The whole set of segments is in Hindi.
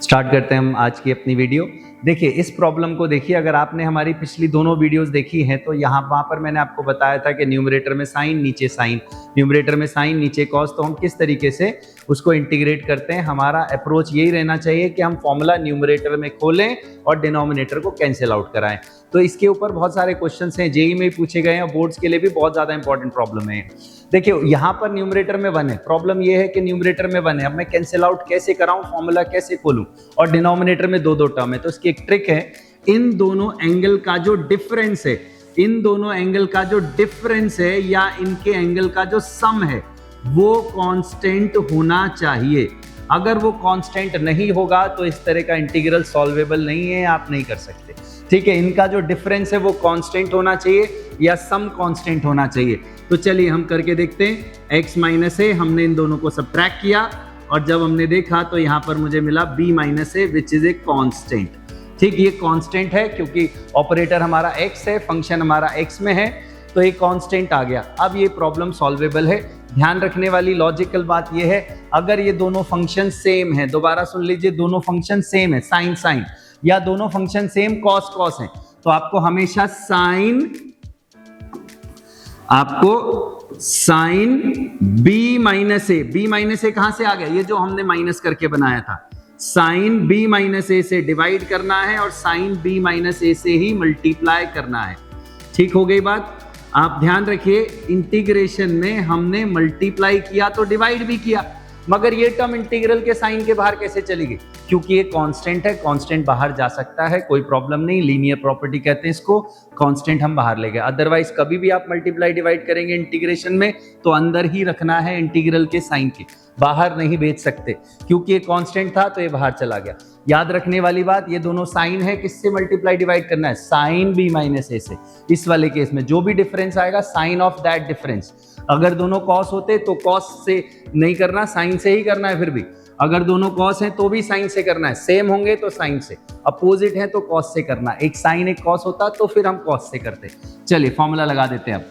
स्टार्ट करते हैं हम आज की अपनी वीडियो। देखिए इस प्रॉब्लम को देखिए, अगर आपने हमारी पिछली दोनों वीडियोस देखी हैं तो वहाँ पर मैंने आपको बताया था कि न्यूमरेटर में साइन नीचे साइन, न्यूमरेटर में साइन नीचे कॉस, तो हम किस तरीके से उसको इंटीग्रेट करते हैं। हमारा अप्रोच यही रहना चाहिए कि हम फॉर्मूला न्यूमरेटर में खोलें और डिनोमिनेटर को कैंसिल आउट कराएं। तो इसके ऊपर बहुत सारे क्वेश्चंस हैं, जेईई में पूछे गए हैं, बोर्ड्स के लिए भी बहुत ज़्यादा इंपॉर्टेंट प्रॉब्लम है। देखिए यहाँ पर न्यूमरेटर में 1 है, प्रॉब्लम ये है कि न्यूमरेटर में 1 है, अब मैं कैंसिल आउट कैसे कराऊं, फॉर्मूला कैसे खोलूं, और डिनोमिनेटर में 2 टर्म है। तो इसकी एक ट्रिक है, इन दोनों एंगल का जो डिफरेंस है, इन दोनों एंगल का जो डिफरेंस है या इनके एंगल का जो सम है वो कांस्टेंट होना चाहिए। अगर वो कांस्टेंट नहीं होगा तो इस तरह का इंटीग्रल सॉल्वेबल नहीं है, आप नहीं कर सकते। ठीक है, इनका जो डिफरेंस है वो कांस्टेंट होना चाहिए या सम कांस्टेंट होना चाहिए। तो चलिए हम करके देखते हैं। x माइनस ए, हमने इन दोनों को सब्ट्रैक्ट किया और जब हमने देखा तो यहाँ पर मुझे मिला b minus A which is a constant. ठीक, ये कांस्टेंट है क्योंकि ऑपरेटर हमारा x है, फंक्शन हमारा x में है, तो ये कांस्टेंट आ गया। अब ये प्रॉब्लम सॉल्वेबल है। ध्यान रखने वाली लॉजिकल बात ये है, अगर ये दोनों फंक्शन सेम है, दोबारा सुन लीजिए, दोनों फंक्शन सेम है, साइन साइन, या दोनों फंक्शन सेम कॉस कॉस है, तो आपको हमेशा साइन b माइनस ए कहां से आ गया, ये जो हमने माइनस करके बनाया था, साइन b माइनस ए से डिवाइड करना है और साइन b माइनस ए से ही मल्टीप्लाई करना है। ठीक हो गई बात। आप ध्यान रखिए, इंटीग्रेशन में हमने मल्टीप्लाई किया तो डिवाइड भी किया, मगर ये टर्म इंटीग्रल के साइन के बाहर कैसे चली गई, क्योंकि ये कांस्टेंट है, कांस्टेंट बाहर जा सकता है, कोई प्रॉब्लम नहीं, लीनियर प्रॉपर्टी कहते हैं इसको, कांस्टेंट हम बाहर ले गए। अदरवाइज कभी भी आप मल्टीप्लाई डिवाइड करेंगे इंटीग्रेशन में तो अंदर ही रखना है इंटीग्रल के साइन के, बाहर नहीं भेज सकते, क्योंकि ये कांस्टेंट था तो ये बाहर चला गया। याद रखने वाली बात, ये दोनों साइन है, किससे मल्टीप्लाई डिवाइड करना है, साइन b माइनस ए से। इस वाले केस में जो भी डिफरेंस आएगा साइन ऑफ दैट डिफरेंस। अगर दोनों कॉस होते तो कॉस से नहीं करना, साइन से ही करना है। फिर भी अगर दोनों कॉस हैं तो भी साइन से करना है, सेम होंगे तो साइन से, अपोजिट है तो कॉस से करना। एक साइन एक कॉस होता तो फिर हम कॉस से करते। चलिए फॉर्मूला लगा देते हैं। अब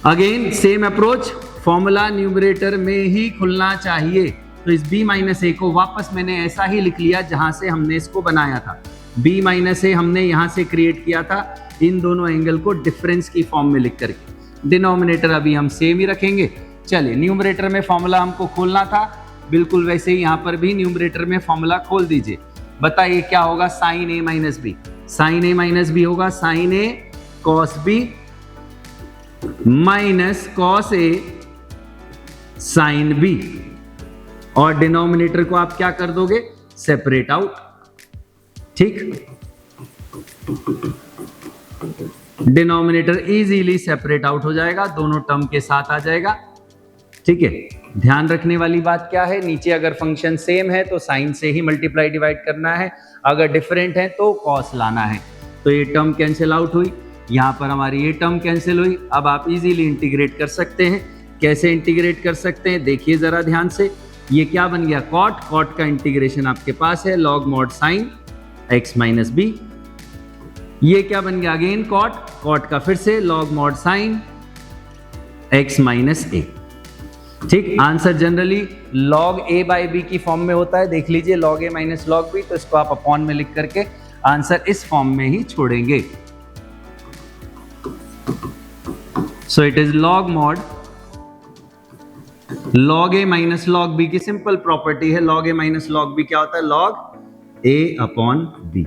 again same approach, formula numerator में ही खुलना चाहिए। तो इस b माइनस ए को वापस मैंने ऐसा ही लिख लिया जहां से हमने इसको बनाया था। b माइनस ए हमने यहां से क्रिएट किया था, इन दोनों एंगल को डिफरेंस की फॉर्म में लिख करके। डिनोमिनेटर अभी हम सेम ही रखेंगे। चलिए न्यूमरेटर में फॉर्मूला हमको खोलना था, बिल्कुल वैसे ही यहाँ पर भी न्यूमरेटर में फॉर्मूला खोल दीजिए। बताइए क्या होगा, साइन ए माइनस बी, साइन ए माइनस बी होगा sign A cos B minus cos A sine B, और डिनोमिनेटर को आप क्या कर दोगे, सेपरेट आउट। ठीक, डिनोमिनेटर इजीली सेपरेट आउट हो जाएगा, दोनों टर्म के साथ आ जाएगा। ठीक है, ध्यान रखने वाली बात क्या है, नीचे अगर फंक्शन सेम है तो साइन से ही मल्टीप्लाई डिवाइड करना है, अगर डिफरेंट है तो कॉस लाना है। तो ये टर्म कैंसिल आउट हुई, यहां पर हमारी ये टर्म कैंसिल हुई। अब आप इजीली इंटीग्रेट कर सकते हैं। कैसे इंटीग्रेट कर सकते हैं, देखिए जरा ध्यान से। ये क्या बन गया, कॉट, कॉट का इंटीग्रेशन आपके पास है, log mod sine x minus B. ये क्या बन गया, अगेन कॉट, कॉट का फिर से log mod sine x minus a. ठीक, answer generally log a by b की फॉर्म में होता है, देख लीजिए log a minus log b, तो इसको आप अपॉन में लिख करके आंसर इस फॉर्म में ही छोड़ेंगे। So it is log mod log a minus log b की सिंपल प्रॉपर्टी है। log a minus log b क्या होता है, log a अपॉन b।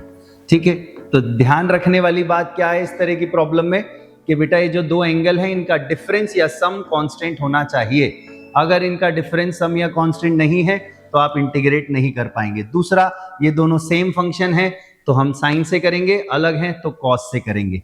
ठीक है, तो ध्यान रखने वाली बात क्या है इस तरह की प्रॉब्लम में, कि बेटा ये जो दो एंगल हैं इनका डिफरेंस या सम कांस्टेंट होना चाहिए। अगर इनका डिफरेंस सम या कांस्टेंट नहीं है तो आप इंटीग्रेट नहीं कर पाएंगे। दूसरा, ये दोनों सेम फंक्शन है तो हम साइन से करेंगे, अलग हैं तो कॉस से करेंगे।